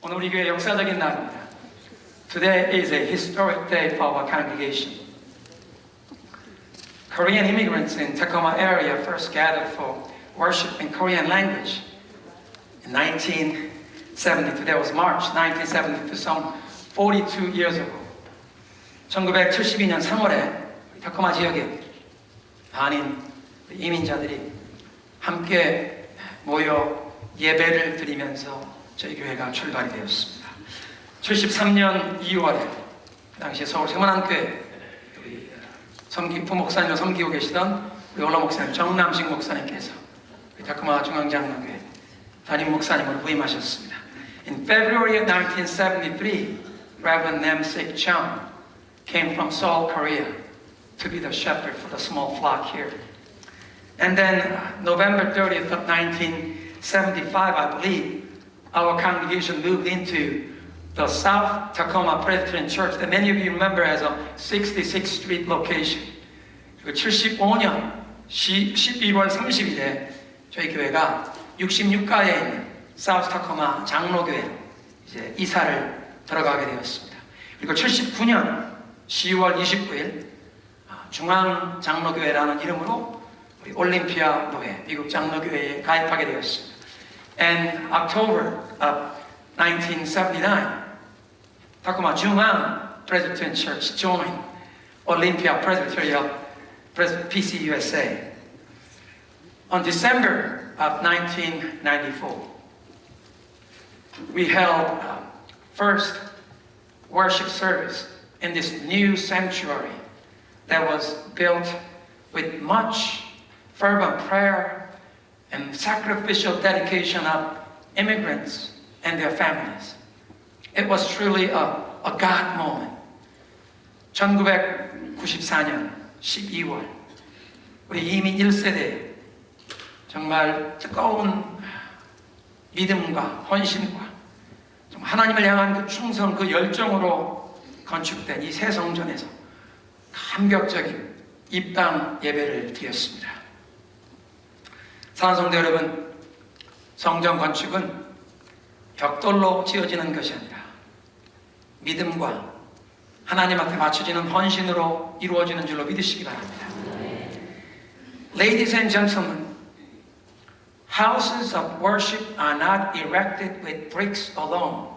오늘 우리 교회 역사적인 날입니다. Today is a historic day for our congregation. Korean immigrants in Tacoma area first gathered for worship in Korean language in 1972. That was March 1972, some 42 years ago. 1972년 3월에 타코마 지역에 많은 이민자들이 함께 모여 예배를 드리면서 저희 교회가 출발이 되었습니다. 73년 2월에 그 당시에 서울 세문안교회 부목사님을 섬기고 계시던 우리 올라 목사님 정남식 목사님께서 타코마 중앙장로교회 담임 목사님으로 부임하셨습니다. In February of 1973, Reverend Namsik Chung came from Seoul, Korea to be the shepherd for the small flock here. And then November 30th of 1975, I believe, our congregation moved into the South Tacoma Presbyterian Church that many of you remember as a 66th Street location. 그리고 75년 12월 30일에 저희 교회가 66가에 있는 South Tacoma 장로교회 이제 이사를 들어가게 되었습니다. 그리고 79년 10월 29일 중앙 장로교회라는 이름으로 우리 올림피아 노회 미국 장로교회에 가입하게 되었습니다. And October of 1979, Tacoma Jungang Presbyterian Church joined Olympia Presbyterian PCUSA. On December of 1994, we held first worship service in this new sanctuary that was built with much fervent prayer and sacrificial dedication of immigrants and their families. It was truly a God moment. 1994년 12월 우리 이민 1세대에 정말 뜨거운 믿음과 헌신과 하나님을 향한 그 충성, 그 열정으로 건축된 이 새 성전에서 감격적인 입당 예배를 드렸습니다. 사랑하는 성도 여러분, 성전 건축은 벽돌로 지어지는 것이 아니라 믿음과 하나님 앞에 맞춰지는 헌신으로 이루어지는 줄로 믿으시기 바랍니다. Ladies and gentlemen, houses of worship are not erected with bricks alone,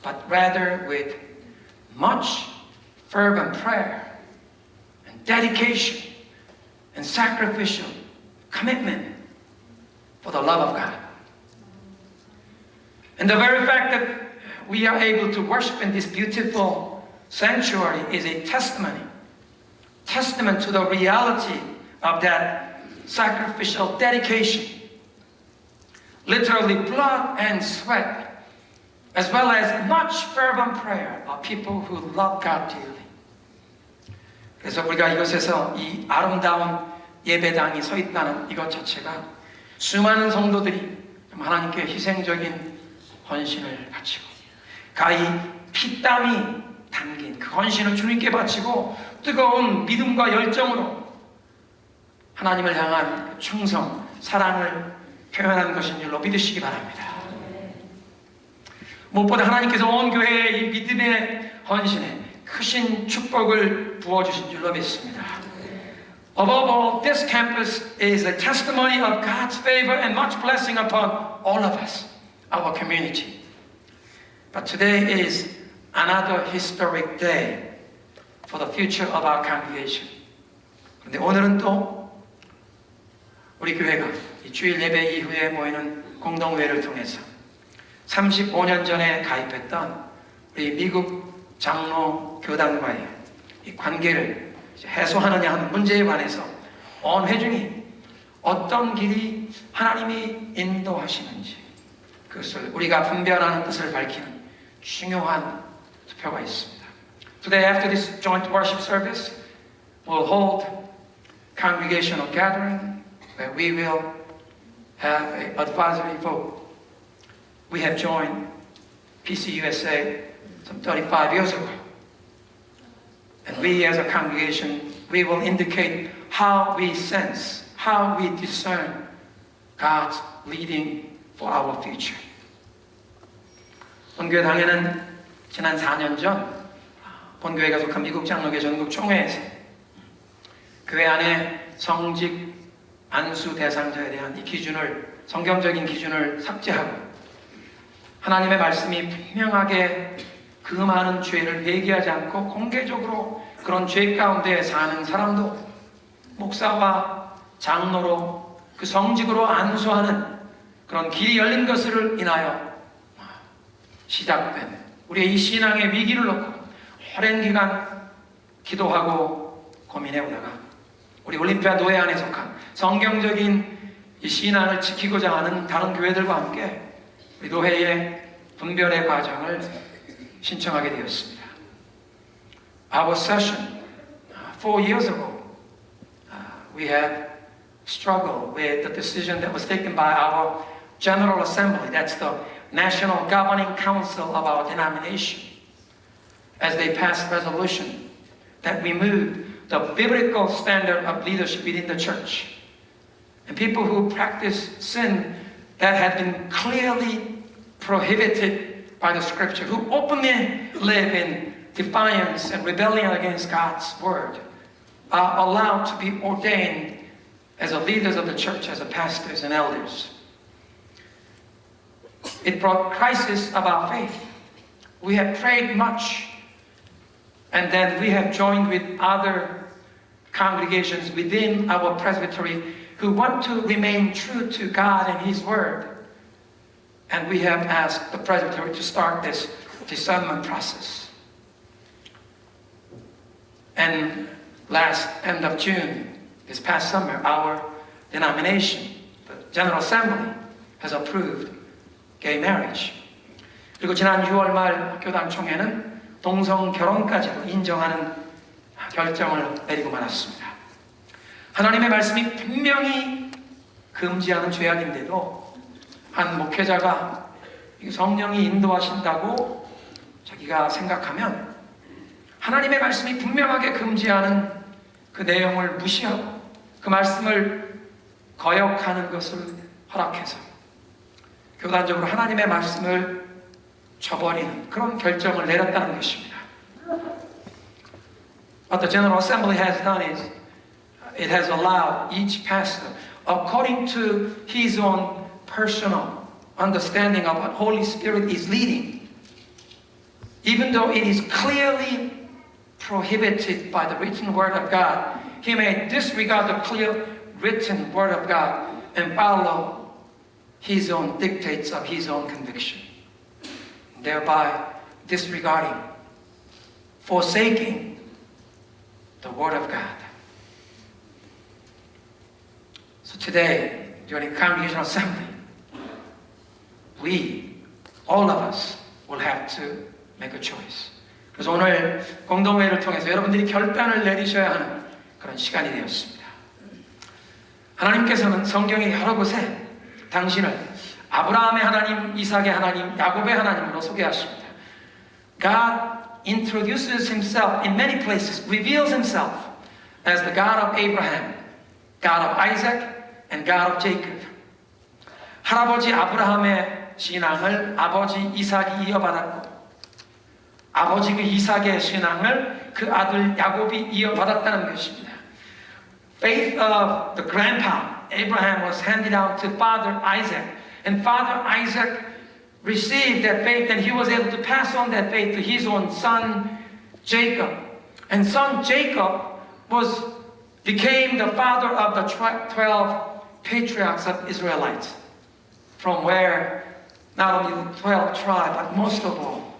but rather with much fervent prayer and dedication and sacrificial commitment for the love of God. And the very fact that we are able to worship in this beautiful sanctuary is a testament to the reality of that sacrificial dedication. Literally blood and sweat, as well as much fervent prayer of people who love God dearly. 그래서 우리가 이곳에서 이 아름다운 예배당이 서 있다는 이것 자체가 수많은 성도들이 하나님께 희생적인 헌신을 바치고 가히 피땀이 담긴 그 헌신을 주님께 바치고 뜨거운 믿음과 열정으로 하나님을 향한 충성, 사랑을 표현한 것인 줄로 믿으시기 바랍니다. 무엇보다 하나님께서 온 교회에 이 믿음의 헌신에 크신 축복을 부어주신 줄로 믿습니다. Above all, this campus is a testimony of God's favor and much blessing upon all of us, our community. But today is another historic day for the future of our congregation. 그런데 오늘은 또 우리 교회가 이 주일 예배 이후에 모이는 공동회를 통해서 35년 전에 가입했던 우리 미국 장로 교단과의 이 관계를 해소하느냐 하는 문제에 관해서 온 회중이 어떤 길이 하나님이 인도하시는지 그것을 우리가 분별하는 뜻을 밝히는 중요한 투표가 있습니다. Today after this joint worship service, we'll hold congregational gathering where we will have an advisory vote. We have joined PCUSA some 35 years ago. And we as a congregation, we will indicate how we sense, how we discern God's leading for our future. 본교회 당회는 지난 4년 전 본교회가 속한 미국 장로교 전국 총회에서 교회 안에 성직 안수 대상자에 대한 이 기준을, 성경적인 기준을 삭제하고 하나님의 말씀이 분명하게 그 많은 죄를 회개하지 않고 공개적으로 그런 죄 가운데 사는 사람도 목사와 장로로 그 성직으로 안수하는 그런 길이 열린 것을 인하여 시작된 우리의 이 신앙의 위기를 놓고 오랜 기간 기도하고 고민해 오다가 우리 올림피아 노회 안에 속한 성경적인 이 신앙을 지키고자 하는 다른 교회들과 함께 우리 노회의 분별의 과정을 신청하게 되었습니다. Our session 4 years ago, we had struggled with the decision that was taken by our General Assembly, that's the National Governing Council of our denomination, as they passed resolution that removed the biblical standard of leadership within the church. And people who practice sin that had been clearly prohibited by the scripture, who openly live in defiance and rebellion against God's word, are allowed to be ordained as the leaders of the church, as the pastors and elders. It brought crisis of our faith. We have prayed much, and then we have joined with other congregations within our presbytery who want to remain true to God and His Word. And we have asked the presbytery to start this discernment process. And last end of June, this past summer, our denomination, the General Assembly, has approved gay marriage. 그리고 지난 6월 말 교단 총회는 동성 결혼까지도 인정하는 결정을 내리고 말았습니다. 하나님의 말씀이 분명히 금지하는 죄악인데도 한 목회자가 성령이 인도하신다고 자기가 생각하면 하나님의 말씀이 분명하게 금지하는 그 내용을 무시하고 그 말씀을 거역하는 것을 허락해서 교단적으로 하나님의 말씀을 저버리는 그런 결정을 내렸다는 것입니다. What the General Assembly has done is it has allowed each pastor, according to his own personal understanding of what Holy Spirit is leading, even though it is clearly prohibited by the written Word of God, he may disregard the clear written Word of God and follow his own dictates of his own conviction, thereby disregarding, forsaking the Word of God. So today, during congregational assembly, we, all of us, will have to make a choice. 그래서 오늘 공동회의를 통해서 여러분들이 결단을 내리셔야 하는 그런 시간이 되었습니다. 하나님께서는 성경의 여러 곳에 당신을 아브라함의 하나님, 이삭의 하나님, 야곱의 하나님으로 소개하십니다. God introduces himself in many places, reveals himself as the God of Abraham, God of Isaac, and God of Jacob. 할아버지 아브라함의 신앙을 아버지 이삭이 이어받았고 아버지 그 이삭의 신앙을 그 아들 야곱이 이어받았다는 것입니다. Faith of the grandpa Abraham was handed down to Father Isaac, and Father Isaac received that faith, and he was able to pass on that faith to his own son Jacob. And son Jacob became the father of the 12 patriarchs of Israelites, from where not only the 12 tribes, but most of all,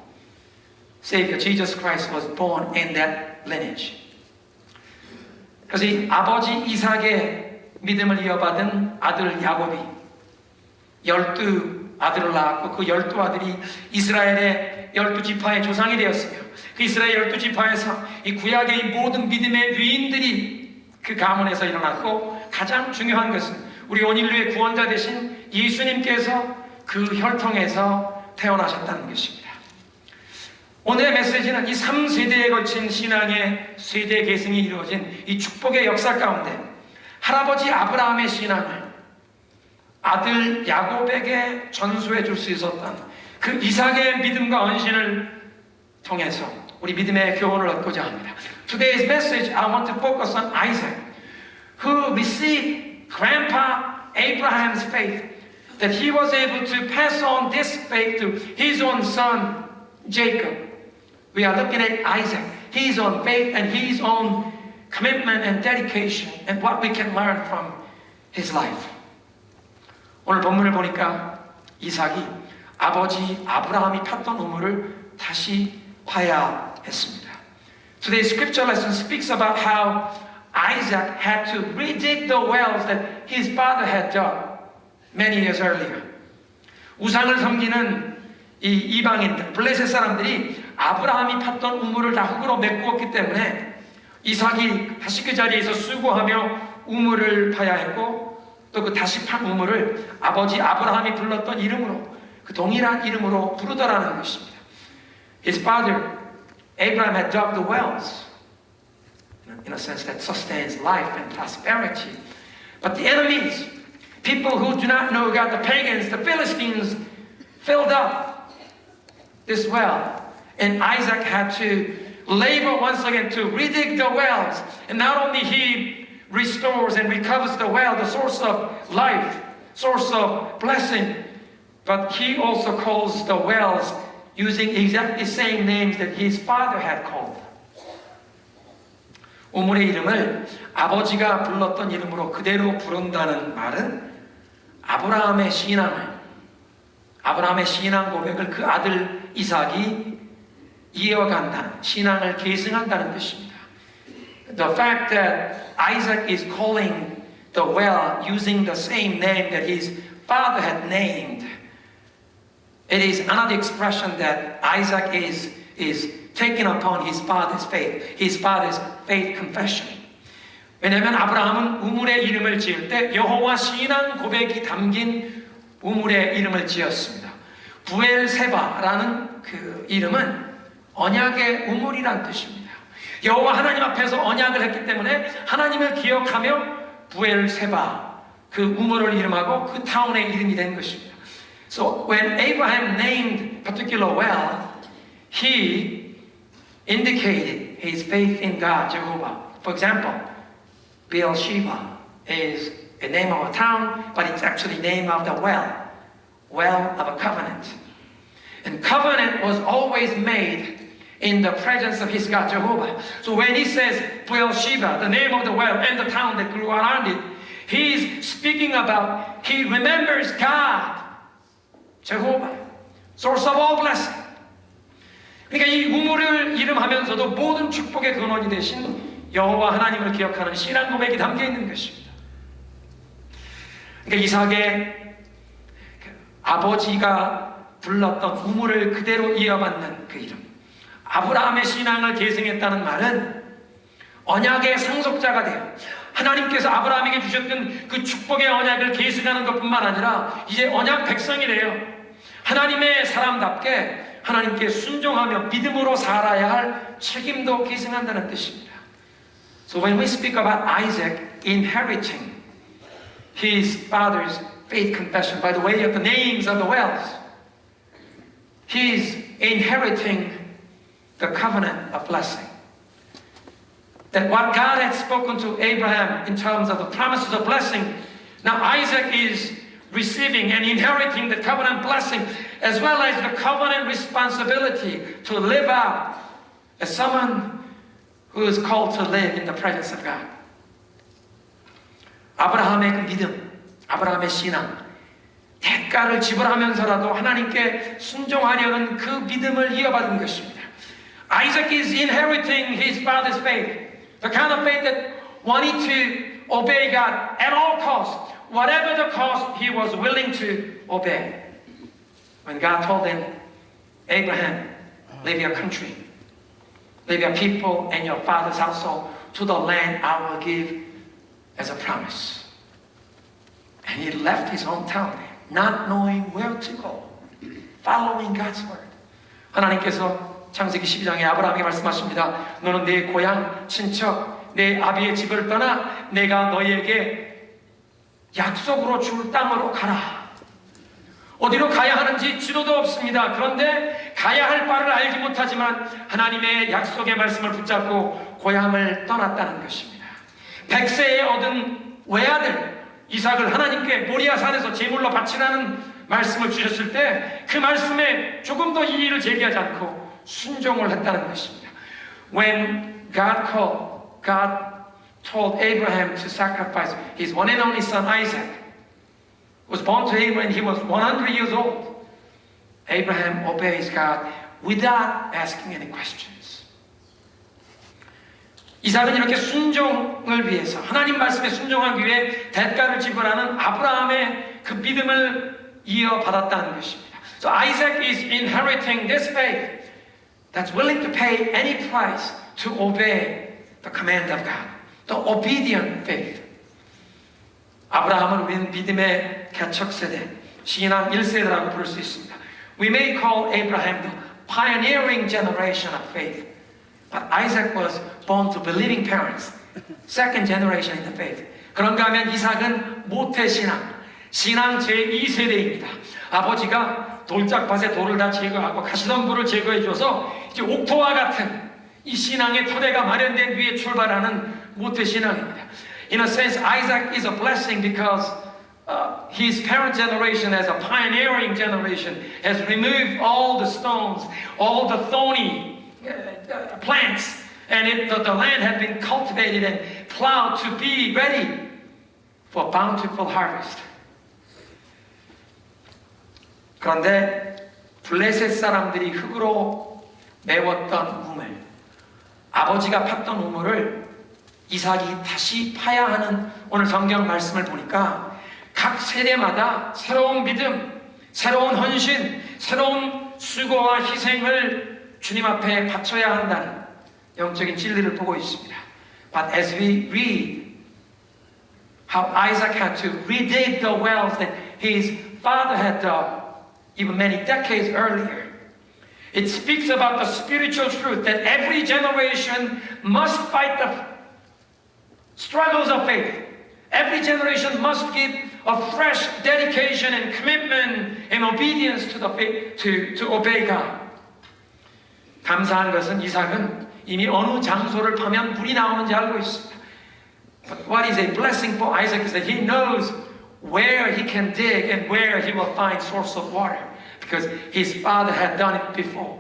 Savior Jesus Christ was born in that lineage. 그래서 이 아버지 이삭의 믿음을 이어받은 아들 야곱이 12 아들을 낳았고 그 12아들이 이스라엘의 12지파의 조상이 되었으며 그 이스라엘 12지파에서 이 구약의 이 모든 믿음의 위인들이 그 가문에서 일어났고 가장 중요한 것은 우리 온 인류의 구원자 되신 예수님께서 그 혈통에서 태어나셨다는 것입니다. 오늘의 메시지는 이 3세대에 걸친 신앙의 세대 계승이 이루어진 이 축복의 역사 가운데 할아버지 아브라함의 신앙을 아들 야곱에게 전수해 줄 수 있었던 그 이삭의 믿음과 헌신을 통해서 우리 믿음의 교훈을 얻고자 합니다. Today's message, I want to focus on Isaac, who received Grandpa Abraham's faith, that he was able to pass on this faith to his own son, Jacob. We are looking at Isaac, his own faith and his own commitment and dedication, and what we can learn from his life. 오늘 본문을 보니까 이삭이 아버지 아브라함이 팠던 우물을 다시 파야 했습니다. Today's scripture lesson speaks about how Isaac had to redig the wells that his father had dug many years earlier. 우상을 섬기는 이 이방인들, 블레셋 사람들이 아브라함이 팠던 우물을 다 흙으로 메꾸었기 때문에 이삭이 다시 그 자리에서 수고하며 우물을 파야 했고, 또 그 다시 판 우물을 아버지 아브라함이 불렀던 이름으로, 그 동일한 이름으로 부르더라는 것입니다. His father Abraham had dug the wells, in a sense that sustains life and prosperity. But the enemies, people who do not know God, the pagans, the Philistines, filled up this well. And Isaac had to labor once again to redig the wells. And not only he restores and recovers the well, the source of life, source of blessing, but he also calls the wells using exactly the same names that his father had called. 우물의 이름을 아버지가 불렀던 이름으로 그대로 부른다는 말은 아브라함의 신앙 고백을 그 아들 이삭이 이어간다는, 신앙을 계승한다는 뜻입니다. The fact that Isaac is calling the well using the same name that his father had named, it is another expression that Isaac is taking upon his father's faith confession. 왜냐하면 아브라함은 우물의 이름을 지을 때 여호와 신앙 고백이 담긴 우물의 이름을 지었습니다. 부엘세바라는 그 이름은 언약의 우물이란 뜻입니다. 여호와 하나님 앞에서 언약을 했기 때문에 하나님을 기억하며 부엘세바, 그 우물을 이름하고 그 타운의 이름이 된 것입니다. So when Abraham named particular well, he indicated his faith in God, Jehovah. For example, Beersheba is a name of a town, but it's actually the name of the well of a covenant. And covenant was always made in the presence of his God, Jehovah. So when he says Beersheba, the name of the well and the town that grew around it, he's speaking about, he remembers God, Jehovah, source of all blessing. 그러니까 이 우물을 이름하면서도 모든 축복의 근원이 되신 여호와 하나님을 기억하는 신앙 고백이 담겨 있는 것입니다. 그러니까 이삭의 아버지가 불렀던 우물을 그대로 이어받는 그 이름, 아브라함의 신앙을 계승했다는 말은 언약의 상속자가 되어 하나님께서 아브라함에게 주셨던 그 축복의 언약을 계승하는 것뿐만 아니라 이제 언약 백성이 되어 하나님의 사람답게 하나님께 순종하며 믿음으로 살아야 할 책임도 계승한다는 뜻입니다. So when we speak about Isaac inheriting his father's faith confession by the way of the names of the wells, he is inheriting the covenant of blessing. That what God had spoken to Abraham in terms of the promises of blessing, now Isaac is receiving and inheriting the covenant blessing as well as the covenant responsibility to live out as someone who is called to live in the presence of God. 아브라함의 그 믿음, 아브라함의 신앙, 대가를 지불하면서라도 하나님께 순종하려는 그 믿음을 이어받은 것입니다. Isaac is inheriting his father's faith, the kind of faith that wanted to obey God at all costs. Whatever the cost, he was willing to obey. When God told him, Abraham, leave your country, leave your people and your father's household to the land I will give as a promise. And he left his hometown, not knowing where to go, following God's word. 하나님께서 창세기 12장에 아브라함에게 말씀하십니다. 너는 내 고향, 친척, 내 아비의 집을 떠나 내가 너희에게 약속으로 줄 땅으로 가라. 어디로 가야 하는지 지도도 없습니다. 그런데 가야 할 바를 알지 못하지만 하나님의 약속의 말씀을 붙잡고 고향을 떠났다는 것입니다. 100세에 얻은 외아들 이삭을 하나님께 모리아 산에서 제물로 바치라는 말씀을 주셨을 때 그 말씀에 조금 더 이의를 제기하지 않고 순종을 했다는 것입니다. When God told Abraham to sacrifice his one and only son Isaac, was born to Abraham when he was 100 years old. Abraham obeys God without asking any questions. 이삭은 이렇게 순종을 위해서 하나님 말씀에 순종하기 위해 대가를 지불하는 아브라함의 그 믿음을 이어받았다는 것입니다. So Isaac is inheriting this faith that's willing to pay any price to obey the command of God. The obedient faith. 아브라함은 우리는 믿음의 개척 세대, 신앙 1세대라고 부를 수 있습니다. We may call Abraham the pioneering generation of faith. But Isaac was born to believing parents, second generation in the faith. 그런가 하면 이삭은 모태신앙, 신앙 제2세대입니다. 아버지가 돌짝밭에 돌을 다 제거하고 가시덤불을 제거해 줘서 이제 옥토와 같은 이 신앙의 토대가 마련된 위에 출발하는 모태신앙입니다. In a sense, Isaac is a blessing because his parent generation as a pioneering generation has removed all the stones, all the thorny plants, and the land had been cultivated and plowed to be ready for bountiful harvest. 그런데 블레셋 사람들이 흙으로 메웠던 우물, 아버지가 팠던 우물을 이삭이 다시 파야 하는 오늘 성경 말씀을 보니까 각 세대마다 새로운 믿음, 새로운 헌신, 새로운 수고와 희생을 주님 앞에 바쳐야 한다는 영적인 진리를 보고 있습니다. But as we read how Isaac had to redig the wells that his father had dug even many decades earlier, it speaks about the spiritual truth that every generation must fight the struggles of faith. Every generation must give a fresh dedication and commitment and obedience to the faith, to obey God. 감사한 것은 이삭은 이미 어느 장소를 파면 물이 나오는지 알고 있습니다. But what is a blessing for Isaac is that he knows where he can dig and where he will find source of water because his father had done it before.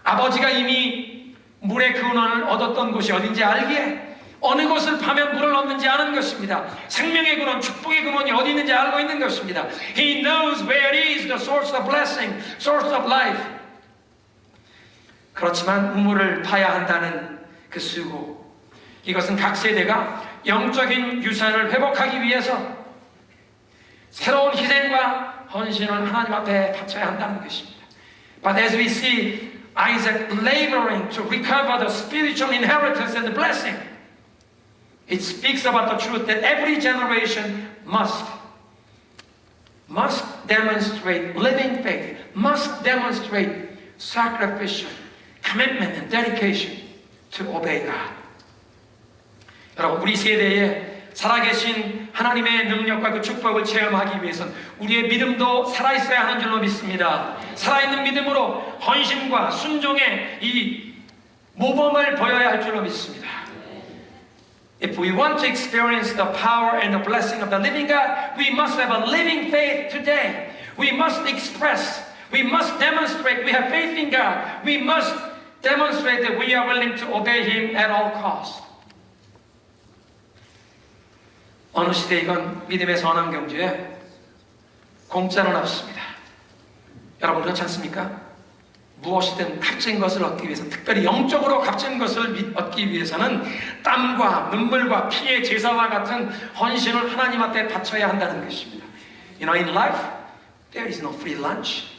아버지가 이미 물의 근원을 얻었던 곳이 어딘지 알기에 어느 곳을 파면 물을 얻는지 아는 것입니다. 생명의 근원, 축복의 근원이 어디 있는지 알고 있는 것입니다. He knows where it is the source of blessing, source of life. 그렇지만 우물을 파야 한다는 그 수고, 이것은 각 세대가 영적인 유산을 회복하기 위해서 새로운 희생과 헌신을 하나님 앞에 바쳐야 한다는 것입니다. But as we see Isaac laboring to recover the spiritual inheritance and the blessing, it speaks about the truth that every generation must demonstrate living faith, must demonstrate sacrificial commitment and dedication to obey God. 여러분, 우리 세대에 살아계신 하나님의 능력과 그 축복을 체험하기 위해서는 우리의 믿음도 살아있어야 하는 줄로 믿습니다. 살아있는 믿음으로 헌신과 순종의 이 모범을 보여야 할 줄로 믿습니다. If we want to experience the power and the blessing of the living God, we must have a living faith today. We must express, we must demonstrate we have faith in God. We must demonstrate that we are willing to obey Him at all costs. 어느 시대이건 믿음의 선한 경주에 공짜는 없습니다. 여러분 그렇지 않습니까? 무엇이든 값진 것을 얻기 위해서, 특별히 영적으로 값진 것을 얻기 위해서는 땀과 눈물과 피의 제사와 같은 헌신을 하나님 앞에 바쳐야 한다는 것입니다. You know, in life, there is no free lunch.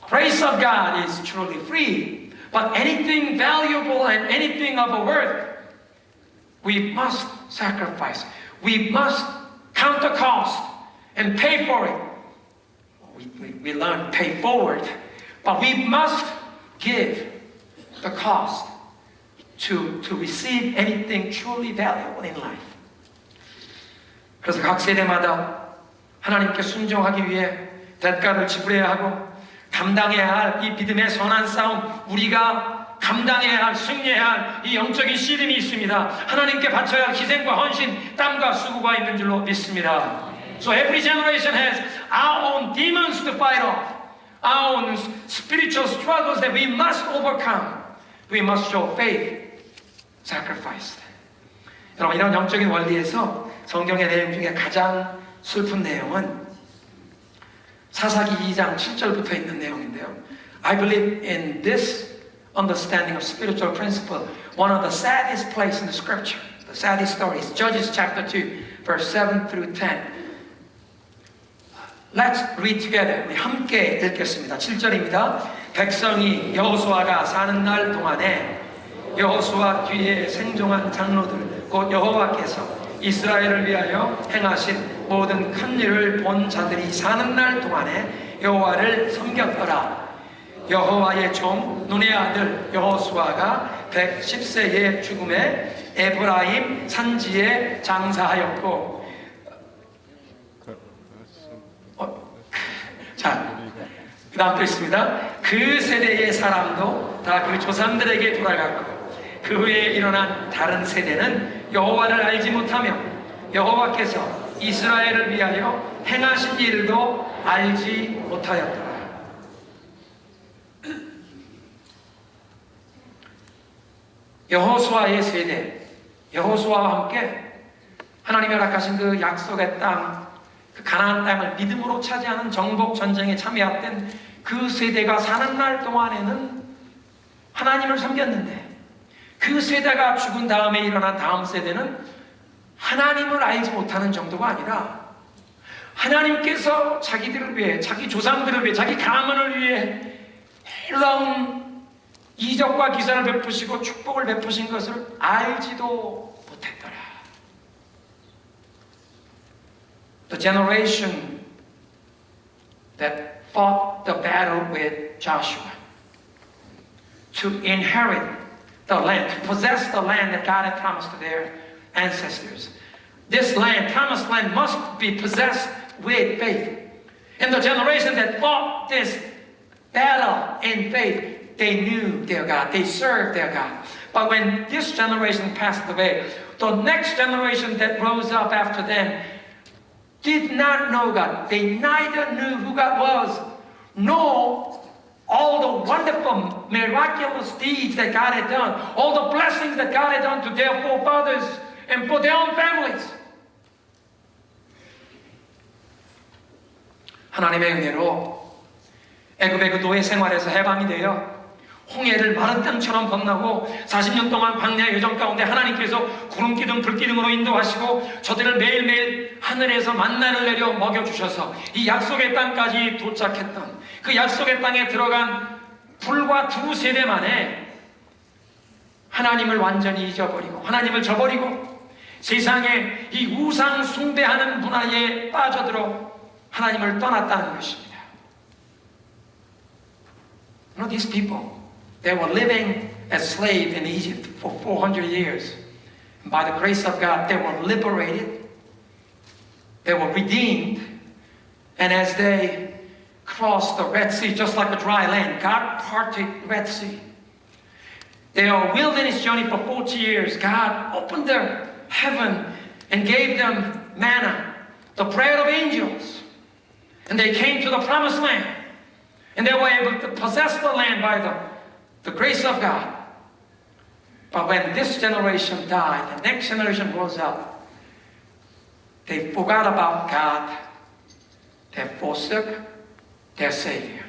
Grace of God is truly free, but anything valuable and anything of a worth, we must sacrifice. We must count the cost and pay for it. We learn pay forward, but we must give the cost to receive anything truly valuable in life. 그래서 각 세대마다 하나님께 순종하기 위해 대가를 지불해야 하고 감당해야 할 이 믿음의 선한 싸움, 우리가 감당해야 할, 승리해야 할 이 영적인 씨름이 있습니다. 하나님께 바쳐야 할 희생과 헌신, 땀과 수고가 있는 줄로 믿습니다. So every generation has our own demons to fight off, our own spiritual struggles that we must overcome. We must show faith, sacrifice. 여러분, 이런 영적인 원리에서 성경의 내용 중에 가장 슬픈 내용은 사사기 2장 7절부터 있는 내용인데요. I believe in this understanding of spiritual principle. One of the saddest places in the scripture, the saddest stories, Judges chapter 2, verse 7 through 10. Let's read together. 우리 함께 읽겠습니다. 7절입니다. 백성이 여호수아가 사는 날 동안에 여호수아 뒤에 생존한 장로들 곧 여호와께서 이스라엘을 위하여 행하신 모든 큰 일을 본 자들이 사는 날 동안에 여호와를 섬겼더라. 여호와의 종 눈의 아들 여호수아가 110세의 죽음에 에브라임 산지에 장사하였고, 자, 그 다음 또 있습니다. 그 세대의 사람도 다 그 조상들에게 돌아갔고 그 후에 일어난 다른 세대는 여호와를 알지 못하며 여호와께서 이스라엘을 위하여 행하신 일도 알지 못하였더라. 여호수아의 세대, 여호수아와 함께 하나님이 허락하신 그 약속의 땅, 그 가나안 땅을 믿음으로 차지하는 정복 전쟁에 참여했던 그 세대가 사는 날 동안에는 하나님을 섬겼는데, 그 세대가 죽은 다음에 일어난 다음 세대는 하나님을 알지 못하는 정도가 아니라 하나님께서 자기들을 위해, 자기 조상들을 위해, 자기 가문을 위해 놀라운 이적과 기사를 베푸시고 축복을 베푸신 것을 알지도 못했더라. The generation that fought the battle with Joshua to inherit the land, to possess the land that God had promised to their ancestors. This land, promised land, must be possessed with faith. And the generation that fought this battle in faith, they knew their God, they served their God. But when this generation passed away, the next generation that rose up after them did not know God. They neither knew who God was, nor all the wonderful, miraculous deeds that God had done, all the blessings that God had done to their forefathers and for their own families. 하나님의 은혜로 애굽의 그 노예 생활에서 해방이 되어 홍해를 마른 땅처럼 건너고 40년 동안 광야 여정 가운데 하나님께서 구름 기둥 불 기둥으로 인도하시고 저들을 매일매일 하늘에서 만나를 내려 먹여주셔서 이 약속의 땅까지 도착했던, 그 약속의 땅에 들어간 불과 두 세대 만에 하나님을 완전히 잊어버리고 하나님을 저버리고 세상에 이 우상 숭배하는 문화에 빠져들어 하나님을 떠났다는 것입니다. You know, these people, they were living as slaves in Egypt for 400 years. And by the grace of God, they were liberated. They were redeemed. And as they crossed the Red Sea, just like a dry land, God parted the Red Sea. Their wilderness journey for 40 years, God opened their heaven and gave them manna, the bread of angels. And they came to the promised land. And they were able to possess the land by the grace of God. But when this generation died, the next generation rose up, they forgot about God. They forsook their Savior.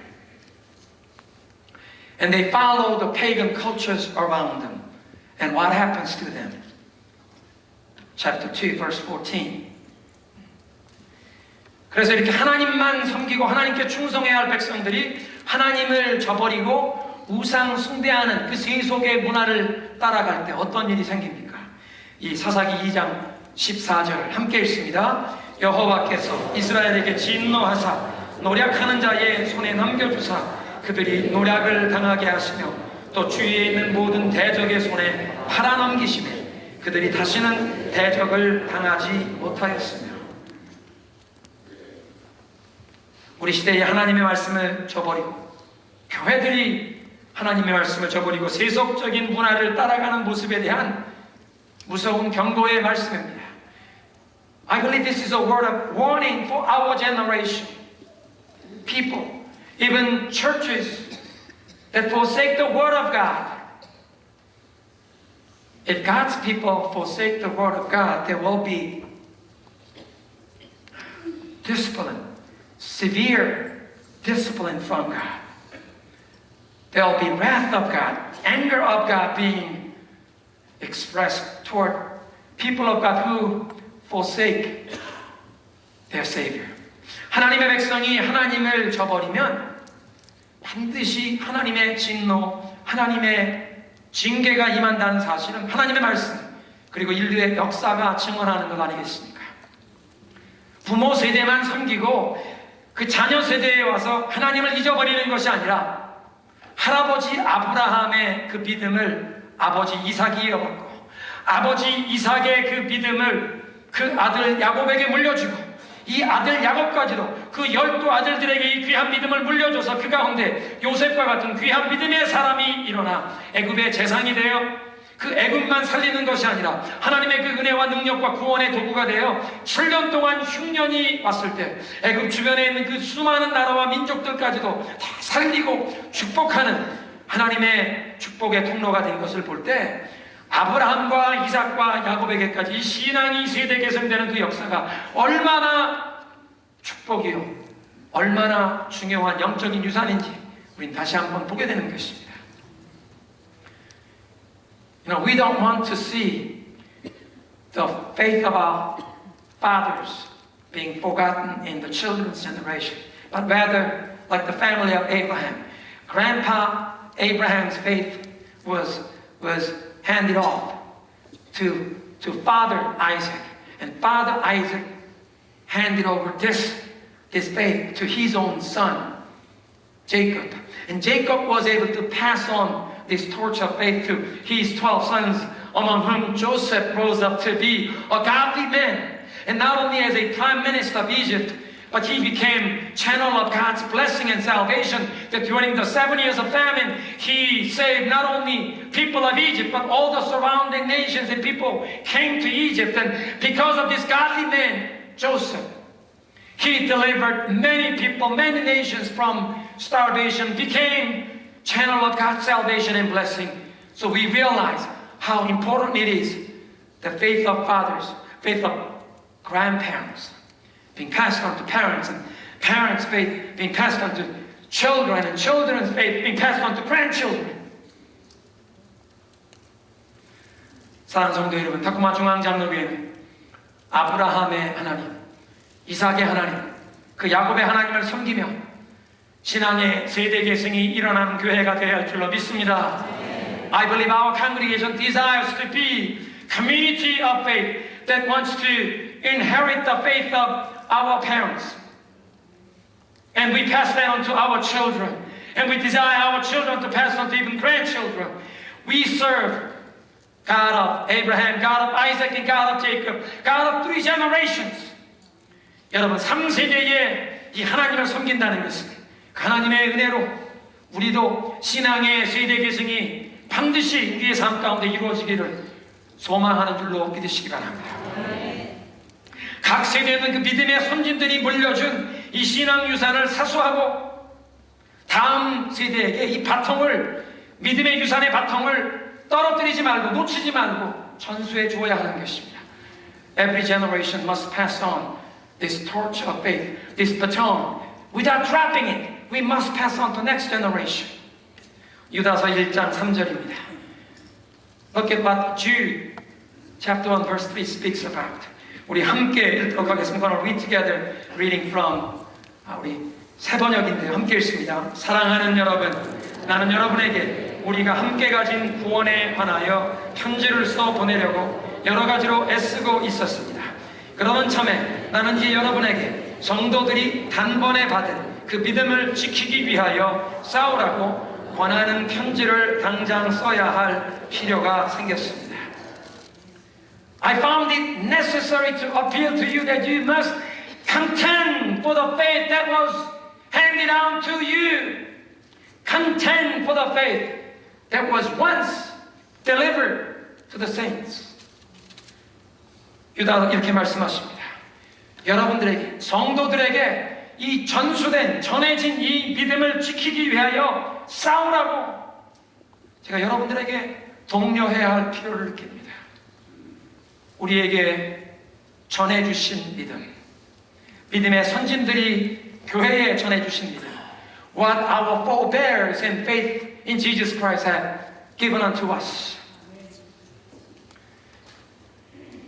And they followed the pagan cultures around them. And what happens to them? Chapter 2, verse 14. 그래서 이렇게 하나님만 섬기고 하나님께 충성해야 할 백성들이 하나님을 저버리고 우상 숭배하는 그 세속의 문화를 따라갈 때 어떤 일이 생깁니까? 이 사사기 2장 14절을 함께 읽습니다. 여호와께서 이스라엘에게 진노하사 노략하는 자의 손에 넘겨주사 그들이 노략을 당하게 하시며 또 주위에 있는 모든 대적의 손에 팔아넘기시매 그들이 다시는 대적을 당하지 못하였으며. 우리 시대에 하나님의 말씀을 저버리고 교회들이 하나님의 말씀을 저버리고 세속적인 문화를 따라가는 모습에 대한 무서운 경고의 말씀입니다. I believe this is a word of warning for our generation. People, even churches that forsake the word of God. If God's people forsake the word of God, there will be discipline, severe discipline from God. There will be wrath of God, anger of God being expressed toward people of God who forsake their Savior. 하나님의 백성이 하나님을 저버리면 반드시 하나님의 진노, 하나님의 징계가 임한다는 사실은 하나님의 말씀 그리고 인류의 역사가 증언하는 것 아니겠습니까? 부모 세대만 섬기고 그 자녀 세대에 와서 하나님을 잊어버리는 것이 아니라 할아버지 아브라함의 그 믿음을 아버지 이삭이 이어받고 아버지 이삭의 그 믿음을 그 아들 야곱에게 물려주고 이 아들 야곱까지도 그 12아들들에게 이 귀한 믿음을 물려줘서 그 가운데 요셉과 같은 귀한 믿음의 사람이 일어나 애굽의 재상이 되어 그 애굽만 살리는 것이 아니라 하나님의 그 은혜와 능력과 구원의 도구가 되어 7년 동안 흉년이 왔을 때 애굽 주변에 있는 그 수많은 나라와 민족들까지도 다 살리고 축복하는 하나님의 축복의 통로가 된 것을 볼 때 아브라함과 이삭과 야곱에게까지 이 신앙이 세대 개선되는 그 역사가 얼마나 축복이요 얼마나 중요한 영적인 유산인지 우린 다시 한번 보게 되는 것입니다. You know, we don't want to see the faith of our fathers being forgotten in the children's generation, but rather like the family of Abraham. Grandpa Abraham's faith was handed off to Father Isaac, and Father Isaac handed over this faith to his own son, Jacob. And Jacob was able to pass on this torch of faith to his 12 sons, among whom Joseph rose up to be a godly man, and not only as a prime minister of Egypt, but he became channel of God's blessing and salvation, that during the 7 years of famine, he saved not only people of Egypt, but all the surrounding nations, and people came to Egypt. And because of this godly man, Joseph, he delivered many people, many nations from starvation, became channel of God's salvation and blessing. So we realize how important it is, the faith of fathers, faith of grandparents, being passed on to parents, and parents' faith being passed on to children, and children's faith being passed on to grandchildren. 사랑하는 성도 여러분, 타코마 중앙장로교회는 아브라함의 하나님, 이삭의 하나님, 그 야곱의 하나님을 섬기며 신앙의 세대 계승이 일어나는 교회가 되어야 할 줄로 믿습니다. I believe our congregation desires to be community of faith that wants to inherit the faith of our parents, and we pass that on to our children, and we desire our children to pass on to even grandchildren. We serve God of Abraham, God of Isaac, and God of Jacob, God of 3 generations. 여러분 3세대에 이 하나님을 섬긴다는 것은 하나님의 은혜로 우리도 신앙의 세대 계승이 반드시 우리의 삶 가운데 이루어지기를 소망하는 줄로 믿으시기 바랍니다. 각 세대는 그 믿음의 선진들이 물려준 이 신앙 유산을 사수하고 다음 세대에게 이 바통을, 믿음의 유산의 바통을 떨어뜨리지 말고 놓치지 말고 전수해 주어야 하는 것입니다. Every generation must pass on this torch of faith, this baton. Without dropping it, we must pass on to next generation. 유다서 1장 3절입니다. Look at what Jude chapter 1 verse 3 speaks about. 우리 함께 읽도록 하겠습니다. We're going to read together, reading from 우리 새번역인데요. 함께 읽습니다. 사랑하는 여러분, 나는 여러분에게 우리가 함께 가진 구원에 관하여 편지를 써 보내려고 여러 가지로 애쓰고 있었습니다. 그러던 참에 나는 이제 여러분에게 성도들이 단번에 받은 그 믿음을 지키기 위하여 싸우라고 권하는 편지를 당장 써야 할 필요가 생겼습니다. I found it necessary to appeal to you that you must contend for the faith that was it down to you. Contend for the faith that was once delivered to the saints. 유다는 이렇게 말씀하십니다. 여러분들에게, 성도들에게 이 전수된, 전해진 이 믿음을 지키기 위하여 싸우라고 제가 여러분들에게 독려해야 할 필요를 느낍니다. 우리에게 전해주신 믿음, 믿음의 선진들이 교회에 전해주신 믿음, what our forebears in faith in Jesus Christ have given unto us.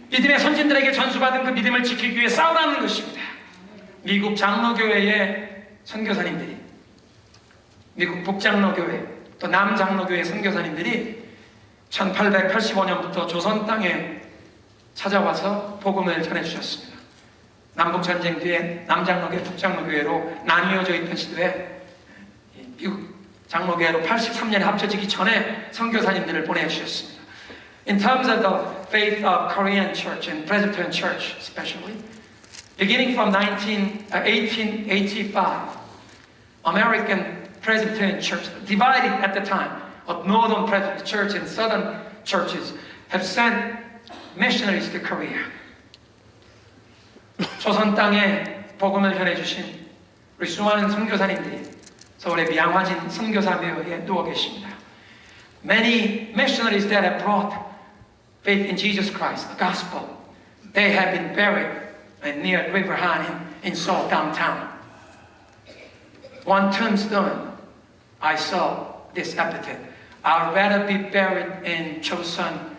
믿음의 선진들에게 전수받은 그 믿음을 지키기 위해 싸우라는 것입니다. 미국 장로교회의 선교사님들이, 미국 북장로교회 또 남장로교회 선교사님들이 1885년부터 조선 땅에 찾아와서 복음을 전해주셨습니다. 남북전쟁 뒤에 남장로교회, 북장로교회로 나뉘어져 있던 시대에 미국 장로교회로 83년에 합쳐지기 전에 선교사님들을 보내주셨습니다. In terms of the faith of Korean church and Presbyterian church especially, beginning from 1885, American Presbyterian church, divided at the time of Northern Presbyterian church and Southern churches, have sent missionaries to Korea. 조선 땅에 복음을 전해주신 우리 수많은 선교사님들이 서울의 미양화진 선교사묘에 누워 계십니다. Many missionaries that have brought faith in Jesus Christ, the gospel, they have been buried near River Han in Seoul downtown. One tombstone, I saw this epitaph: I'd rather be buried in Chosun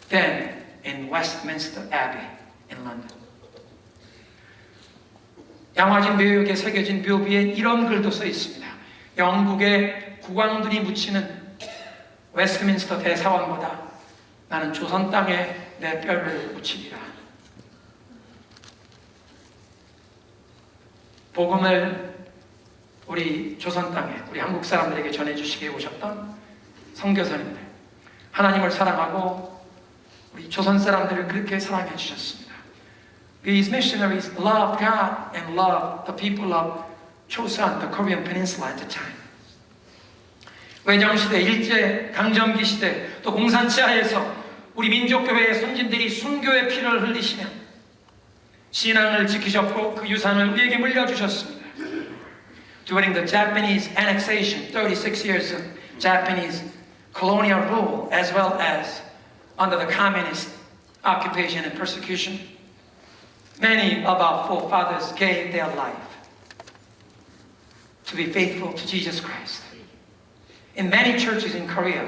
than in Westminster Abbey in London. 양화진 묘역에 새겨진 묘비에 이런 글도 써 있습니다. 영국의 국왕들이 묻히는 웨스트민스터 대사원보다 나는 조선 땅에 내 뼈를 묻히리라. 복음을 우리 조선 땅에, 우리 한국 사람들에게 전해주시기에 오셨던 선교사님들, 하나님을 사랑하고 우리 조선 사람들을 그렇게 사랑해 주셨습니다. These missionaries loved God and loved the people of Chosun, the Korean Peninsula at the time. 외정시대, 일제강점기 시대, 또 공산치하에서 우리 민족교회의 선진들이 순교의 피를 흘리시며 신앙을 지키셨고 그 유산을 우리에게 물려주셨습니다. During the Japanese annexation, 36 years of Japanese colonial rule, as well as under the communist occupation and persecution, many of our forefathers gave their life to be faithful to Jesus Christ. In many churches in Korea,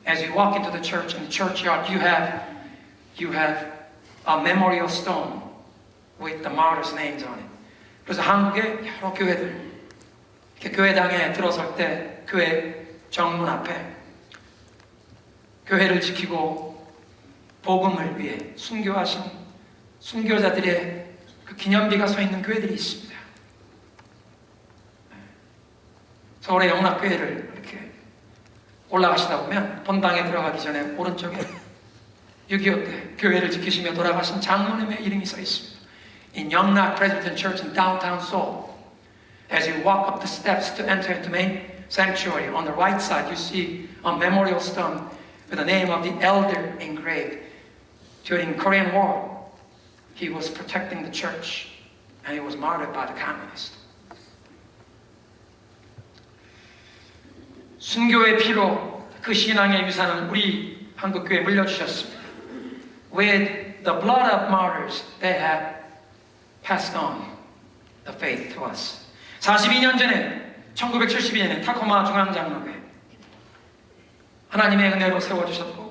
as you walk into the church, in the churchyard, you have a memorial stone with the martyrs' names on it. 그래서 한국의 여러 교회들, 이렇게 교회당에 들어설 때 교회 정문 앞에 교회를 지키고 복음을 위해 순교하신 순교자들의 그 기념비가 서 있는 교회들이 있습니다. 서울의 영락교회를 이렇게 올라가시다 보면 본당에 들어가기 전에 오른쪽에 6.25 때 교회를 지키시며 돌아가신 장로님의 이름이 써 있습니다. In Yongnak Presbyterian Church in downtown Seoul, as you walk up the steps to enter into main sanctuary, on the right side you see a memorial stone with the name of the elder engraved. During Korean War, he was protecting the church and he was martyred by the communists. 순교의 피로 그 신앙의 유산을 우리 한국교회에 물려주셨습니다. With the blood of martyrs, they have passed on the faith to us. 42년 전에 1972년에 타코마 중앙장로회 하나님의 은혜로 세워주셨고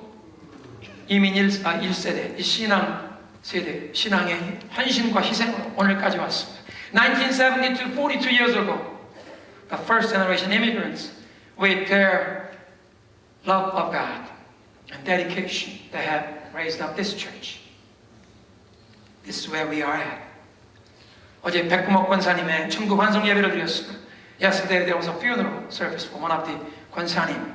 이민 1세대, 이 신앙 세대, 신앙의 헌신과 희생으로 오늘까지 왔습니다. 1972, 42 years ago, the first generation immigrants with their love of God and dedication, they have raised up this church. This is where we are at. 어제 백구목 권사님의 천국 환송 예배를 드렸습니다. Yesterday there was a funeral service for one of the 권사님.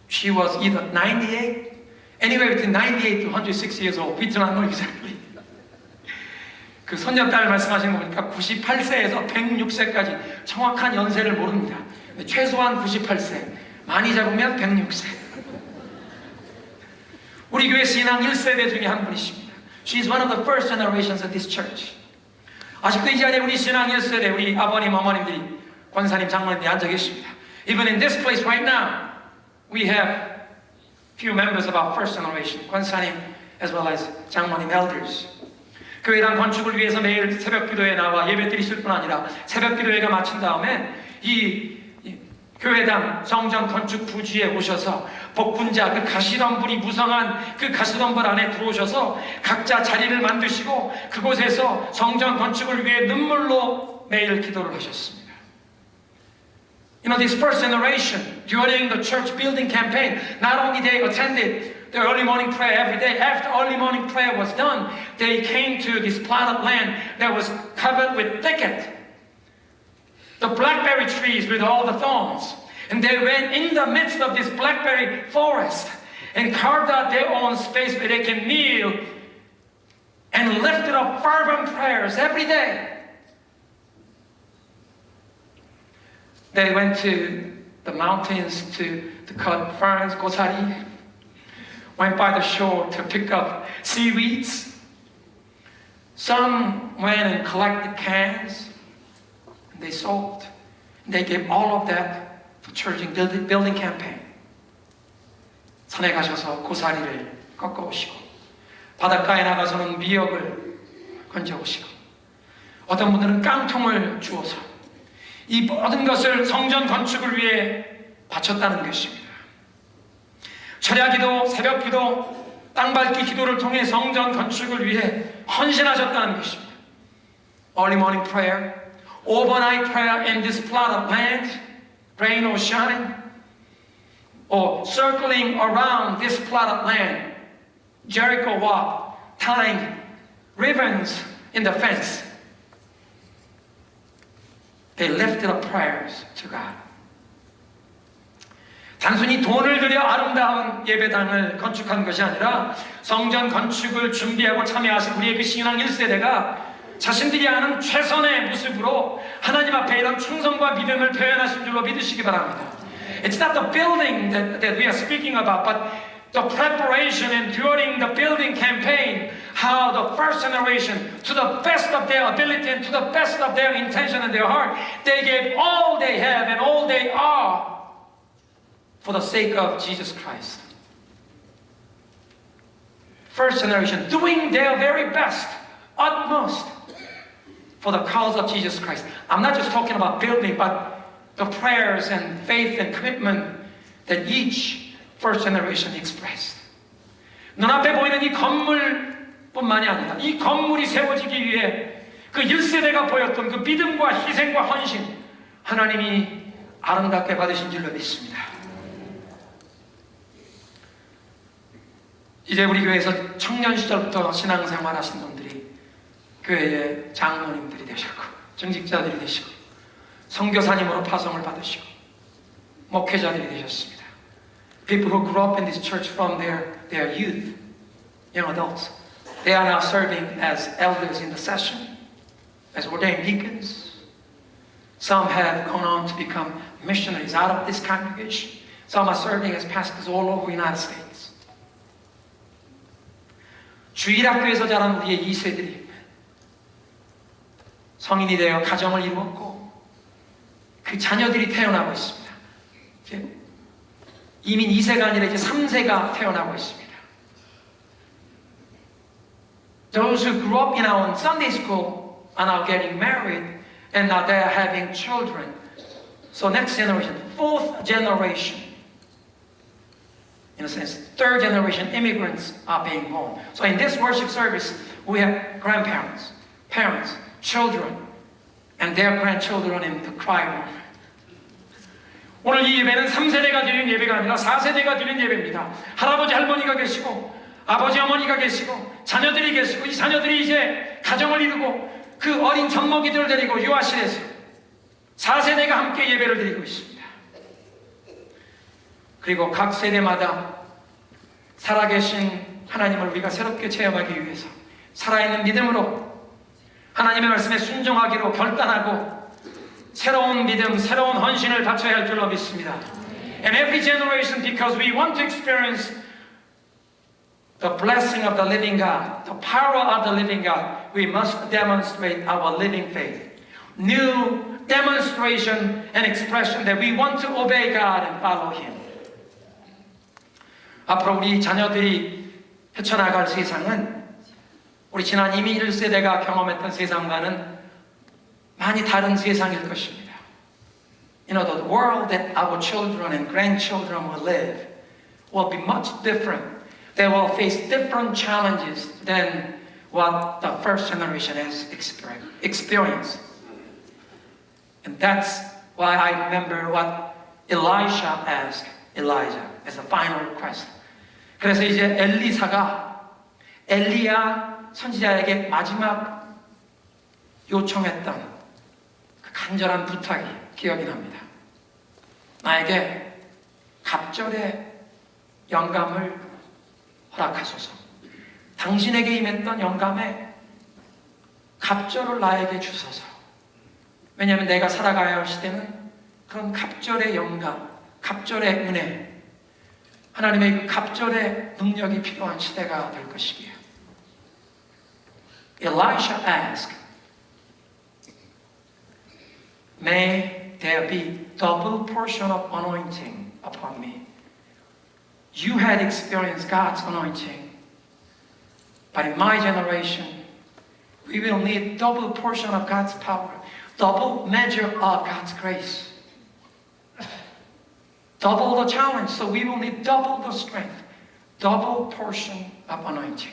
She was either 98, anywhere between 98 to 106 years old. We do not know exactly. 그 손녀딸 말씀하시는 거 보니까 98세에서 106세까지 정확한 연세를 모릅니다. 최소한 98세, 많이 잡으면 106세. 우리 교회 신앙 1세대 중에 한 분이십니다. She is one of the first generations of this church. 아직도 이 자리에 우리 신앙 1세대, 우리 아버님, 어머님들이, 권사님, 장로님들이 앉아 계십니다. Even in this place right now, we have few members of our first generation, 권사님, as well as 장로님, elders. 교회당 건축을 위해서 매일 새벽 기도에 나와 예배 드리실 뿐 아니라 새벽 기도회가 마친 다음에 이 교회당 성전 건축 부지에 오셔서 복분자 그 가시덤불이 무성한 그 가시덤불 안에 들어오셔서 각자 자리를 만드시고 그곳에서 성전 건축을 위해 눈물로 매일 기도를 하셨습니다. You know, this first generation during the church building campaign, not only they attended the early morning prayer every day. After early morning prayer was done, they came to this plot of land that was covered with thicket, the blackberry trees with all the thorns. And they went in the midst of this blackberry forest and carved out their own space where they can kneel and lifted up fervent prayers every day. They went to the mountains to cut ferns, 고사리. Went by the shore to pick up seaweeds. Some went and collected cans. And they sold. And they gave all of that for church building campaign. 산에 가셔서 고사리를 꺾어오시고 바닷가에 나가서는 미역을 건져오시고 어떤 분들은 깡통을 주어서 이 모든 것을 성전 건축을 위해 바쳤다는 것입니다. 철야기도, 새벽기도, 땅밟기 기도를 통해 성전 건축을 위해 헌신하셨다는 것입니다. Early morning prayer, overnight prayer in this plot of land, rain or shine, or circling around this plot of land, Jericho walk, tying ribbons in the fence. They lifted up prayers to God. 단순히 돈을 들여 아름다운 예배당을 건축한 것이 아니라 성전 건축을 준비하고 참여하신 우리의 그 신앙 1세대가 자신들이 아는 최선의 모습으로 하나님 앞에 이런 충성과 믿음을 표현하신 줄로 믿으시기 바랍니다. It's not the building that we are speaking about, but the preparation and during the building campaign, how the first generation, to the best of their ability and to the best of their intention and their heart, they gave all they have and all they are for the sake of Jesus Christ. First generation doing their very best, utmost, for the cause of Jesus Christ. I'm not just talking about building, but the prayers and faith and commitment that each first generation expressed. 눈앞에 보이는 이 건물뿐만이 아니라 이 건물이 세워지기 위해 그 1세대가 보였던 그 믿음과 희생과 헌신, 하나님이 아름답게 받으신 줄로 믿습니다. 이제 우리 교회에서 청년 시절부터 신앙생활 하신 분들이 교회의 장로님들이 되셨고 정직자들이 되시고 선교사님으로 파송을 받으시고 목회자들이 되셨습니다. People who grew up in this church from their youth, young adults, they are now serving as elders in the session, as ordained deacons. Some have gone on to become missionaries out of this congregation. Some are serving as pastors all over the United States. 주일학교에서 자란 우리의 2세들이 성인이 되어 가정을 이루었고 그 자녀들이 태어나고 있습니다. 이미 2세가 아니라 이제 3세가 태어나고 있습니다. Those who grew up in our Sunday school are now getting married and now they are having children. So next generation, fourth generation, in a sense, third generation immigrants are being born. So in this worship service, we have grandparents, parents, children, and their grandchildren in the cry room. 오늘 이 예배는 3세대가 드리는 예배가 아니라 4세대가 드리는 예배입니다. 할아버지 할머니가 계시고 아버지 어머니가 계시고 자녀들이 계시고 이 자녀들이 이제 가정을 이루고 그 어린 젖먹이들을 데리고 유아실에서 4세대가 함께 예배를 드리고 있습니다. 그리고 각 세대마다 살아계신 하나님을 우리가 새롭게 체험하기 위해서 살아있는 믿음으로 하나님의 말씀에 순종하기로 결단하고 새로운 믿음, 새로운 헌신을 바쳐야 할 줄로 믿습니다. And every generation, because we want to experience the blessing of the living God, the power of the living God, we must demonstrate our living faith. New demonstration and expression that we want to obey God and follow Him. 앞으로 우리 자녀들이 헤쳐나갈 세상은 우리 지난 이미 1세대가 경험했던 세상과는 많이 다른 세상일 것입니다. You know, the world that our children and grandchildren will live will be much different. They will face different challenges than what the first generation has experienced. And that's why I remember what Elisha asked Elijah as a final request. 그래서 이제 엘리사가 엘리야 선지자에게 마지막 요청했던 그 간절한 부탁이 기억이 납니다. 나에게 갑절의 영감을 허락하소서. 당신에게 임했던 영감에 갑절을 나에게 주소서. 왜냐하면 내가 살아가야 할 시대는 그런 갑절의 영감, 갑절의 은혜, 하나님의 그 갑절의 능력이 필요한 시대가 될 것이기에. Elisha asked, May there be double portion of anointing upon me. You had experienced God's anointing, but in my generation, we will need double portion of God's power, double measure of God's grace. Double the challenge, so we will need double the strength, double portion of anointing.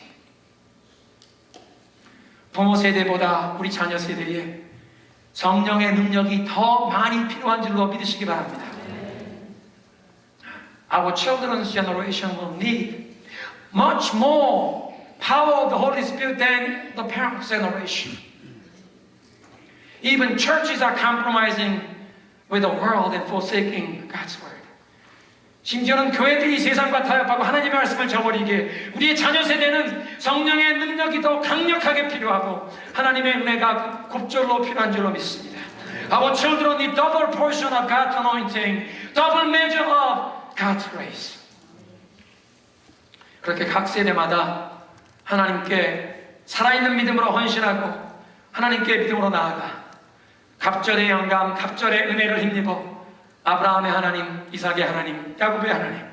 부모 세대보다 우리 자녀 세대에 성령의 능력이 더 많이 필요한 줄로 믿으시기 바랍니다. Our children's generation will need much more power of the Holy Spirit than the parents' generation. Even churches are compromising with the world and forsaking God's word. 심지어는 교회들이 세상과 타협하고 하나님의 말씀을 저버리기에 우리의 자녀 세대는 성령의 능력이 더 강력하게 필요하고 하나님의 은혜가 곱절로 필요한 줄로 믿습니다. Our children need double portion of God's anointing, double measure of God's grace. 그렇게 각 세대마다 하나님께 살아있는 믿음으로 헌신하고 하나님께 믿음으로 나아가 갑절의 영감, 갑절의 은혜를 힘입어 아브라함의 하나님, 이삭의 하나님, 야곱의 하나님,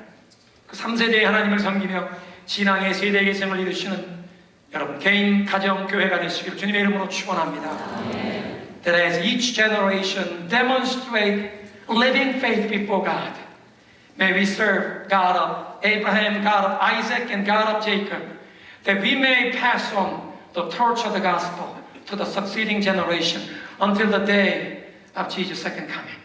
그 3세대의 하나님을 섬기며 신앙의 세대 계승을 이루시는 여러분 개인, 가정, 교회가 되시기를 주님의 이름으로 축원합니다. That as each generation demonstrate living faith before God, may we serve God of Abraham, God of Isaac, and God of Jacob, that we may pass on the torch of the gospel to the succeeding generation until the day of Jesus' second coming.